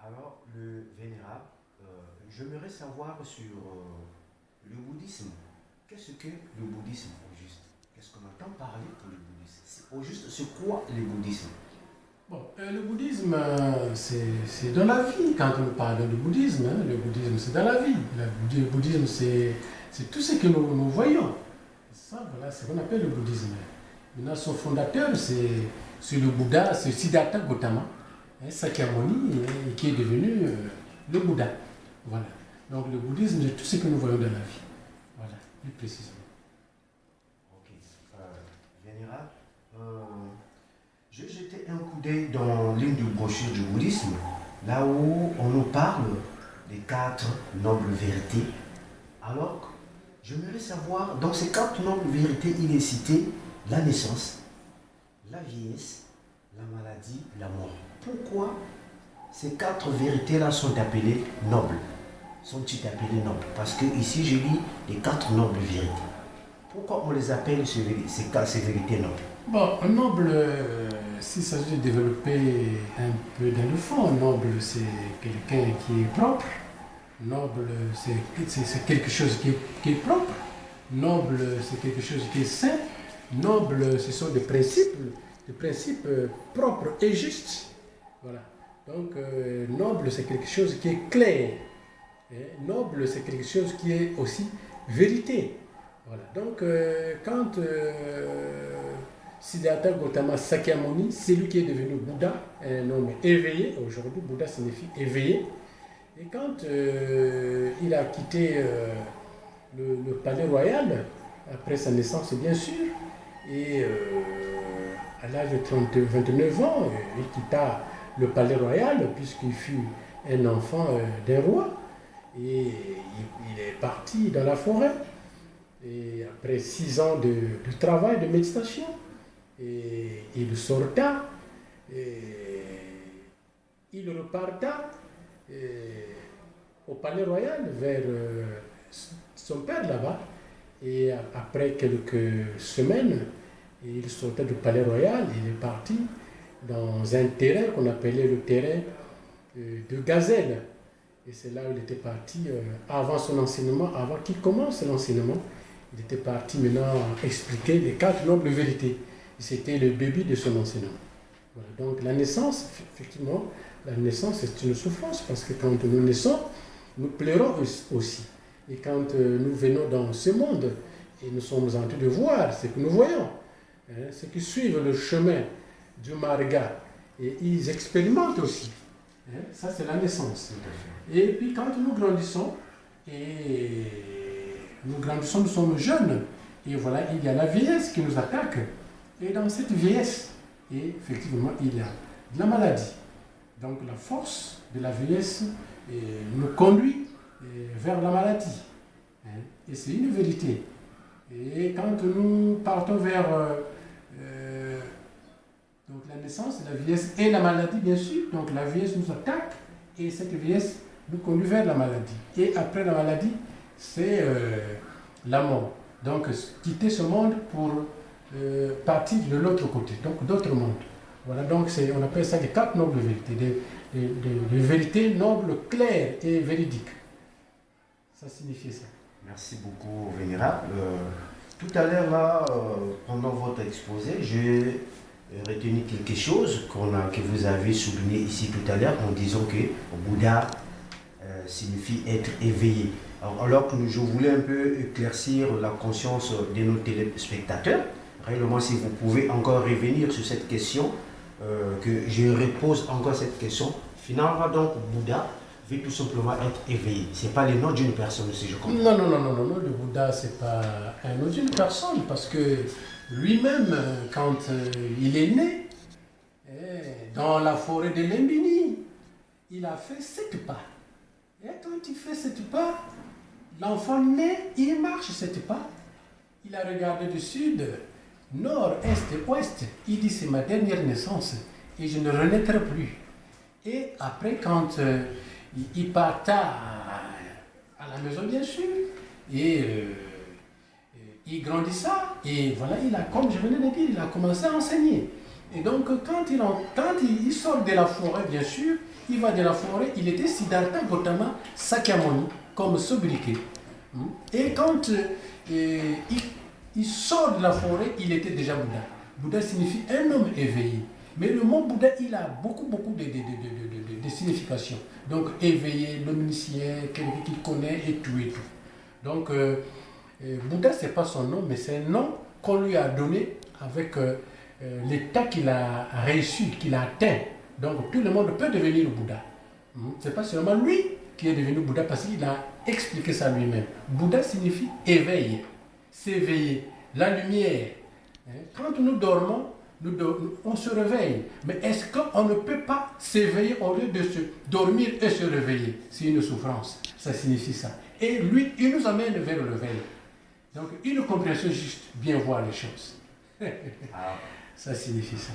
Alors, le vénérable, j'aimerais savoir sur le bouddhisme. Qu'est-ce que le bouddhisme au juste? Qu'est-ce qu'on entend parler pour le bouddhisme? Au juste, c'est quoi le bouddhisme? Bon, le bouddhisme, c'est dans la vie. Quand on parle de bouddhisme, hein, le bouddhisme, c'est dans la vie. Le bouddhisme, c'est tout ce que nous voyons. Ça, voilà, c'est ce qu'on appelle le bouddhisme. Maintenant, son fondateur, c'est le Bouddha, c'est Siddhartha Gautama, hein, Sakyamuni, hein, qui est devenu le Bouddha. Voilà. Donc, le bouddhisme, c'est tout ce que nous voyons dans la vie. Voilà, plus précisément. Ok. Vénérable, je jetais un coup d'œil dans l'une des brochures du bouddhisme, là où on nous parle des quatre nobles vérités. Alors, j'aimerais savoir, dans ces quatre nobles vérités, il est cité la naissance, la vieillesse, la maladie, la mort. Pourquoi ces quatre vérités-là sont appelées nobles? Sont-ils appelées nobles? Parce que ici, je lis les quatre nobles vérités. Pourquoi on les appelle ces vérités nobles? Bon, un noble, s'il s'agit de développer un peu dans le fond, un noble, c'est quelqu'un qui est propre. Noble, c'est quelque chose qui est propre. Noble, c'est quelque chose qui est sain. Noble, ce sont des principes propres et justes. Voilà. Donc, noble, c'est quelque chose qui est clair. Hein. Noble, c'est quelque chose qui est aussi vérité. Voilà. Donc, quand Siddhartha Gautama Sakyamuni, c'est lui qui est devenu Bouddha, un homme éveillé, aujourd'hui Bouddha signifie éveillé, et quand il a quitté le palais royal, après sa naissance bien sûr, et à l'âge de 29 ans, il quitta le palais royal puisqu'il fut un enfant d'un roi, et il est parti dans la forêt. Et après 6 ans de travail, de méditation, et il sorta, et il reparta au palais royal vers son père là-bas. Et après quelques semaines, il sortait du palais royal, il est parti dans un terrain qu'on appelait le terrain de Gazelle. Et c'est là où il était parti avant son enseignement, avant qu'il commence l'enseignement. Il était parti maintenant expliquer les quatre nobles vérités. C'était le début de son enseignement. Voilà. Donc la naissance, effectivement, la naissance c'est une souffrance parce que quand nous naissons, nous pleurons aussi. Et quand nous venons dans ce monde et nous sommes en train de voir ce que nous voyons, hein, ceux qui suivent le chemin du Marga, et ils expérimentent aussi. Hein, ça c'est la naissance. Et puis quand nous grandissons, nous sommes jeunes, et voilà, il y a la vieillesse qui nous attaque. Et dans cette vieillesse, effectivement, il y a de la maladie. Donc la force de la vieillesse nous conduit vers la maladie. Hein. Et c'est une vérité. Et quand nous partons vers donc la naissance, la vieillesse et la maladie, bien sûr, donc la vieillesse nous attaque, et cette vieillesse nous conduit vers la maladie. Et après la maladie, c'est la mort. Donc quitter ce monde pour partir de l'autre côté, donc d'autres mondes. Voilà, donc on appelle ça les quatre nobles vérités, des vérités nobles, claires et véridiques. Ça signifie ça. Merci beaucoup, Vénérable. Tout à l'heure, là, pendant votre exposé, j'ai retenu quelque chose que vous avez souligné ici tout à l'heure en disant que Bouddha signifie être éveillé. Alors que je voulais un peu éclaircir la conscience de nos téléspectateurs, réellement si vous pouvez encore revenir sur cette question, que je repose encore cette question. Finalement, donc, Bouddha veut tout simplement être éveillé. Ce n'est pas le nom d'une personne, si je comprends. Non, le Bouddha, ce n'est pas un nom d'une personne, parce que lui-même, quand il est né, dans la forêt de Lumbini, il a fait 7 pas. Et quand il fait 7 pas, l'enfant né, il marche 7 pas. Il a regardé du sud, nord, est, ouest. Il dit, c'est ma dernière naissance et je ne renaîtrai plus. Et après, quand il parta à la maison, bien sûr, et il grandissa, et voilà, comme je venais de dire, il a commencé à enseigner. Et donc, quand il sort de la forêt, bien sûr, il va de la forêt, il était Siddhartha Gautama Sakyamuni, comme sobriquet. Et quand il sort de la forêt, il était déjà Bouddha. Bouddha signifie un homme éveillé. Mais le mot Bouddha, il a beaucoup de significations. Donc, éveillé, l'omniscient, quelqu'un qui connaît et tout et tout. Donc, Bouddha, ce n'est pas son nom, mais c'est un nom qu'on lui a donné avec l'état qu'il a réussi, qu'il a atteint. Donc, tout le monde peut devenir Bouddha. Ce n'est pas seulement lui qui est devenu Bouddha parce qu'il a expliqué ça lui-même. Bouddha signifie éveil, s'éveiller, la lumière. Quand nous dormons, on se réveille. Mais est-ce qu'on ne peut pas s'éveiller au lieu de se dormir et se réveiller? C'est une souffrance. Ça signifie ça. Et lui, il nous amène vers le réveil. Donc, une compréhension juste, bien voir les choses. Ça signifie ça.